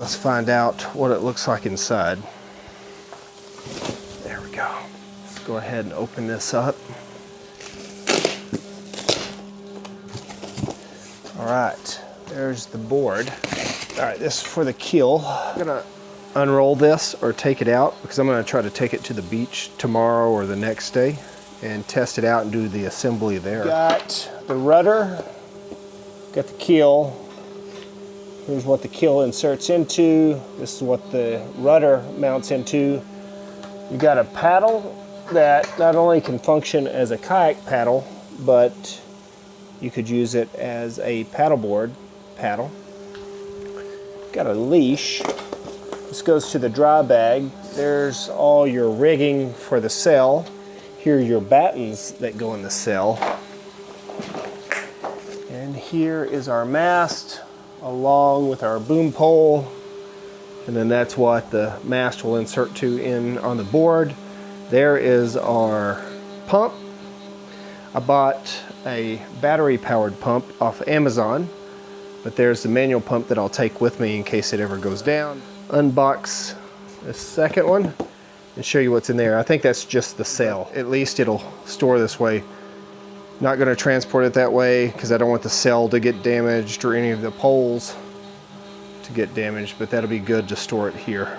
Let's find out what it looks like inside. There we go. Let's go ahead and open this up. All right, there's the board. All right, this is for the keel. I'm gonna unroll this or take it out because I'm gonna try to take it to the beach tomorrow or the next day and test it out and do the assembly there. Got the rudder, got the keel. Here's what the keel inserts into. This is what the rudder mounts into. You got a paddle that not only can function as a kayak paddle, but you could use it as a paddleboard paddle. Got a leash. This goes to the dry bag. There's all your rigging for the sail. Here are your battens that go in the sail. And here is our mast along with our boom pole. And then that's what the mast will insert to in on the board. There is our pump. I bought a battery powered pump off Amazon, but there's the manual pump that I'll take with me in case it ever goes down. Unbox the second one and show you what's in there. I think that's just the sail. At least it'll store this way. Not going to transport it that way because I don't want the sail to get damaged or any of the poles to get damaged, but that'll be good to store it here.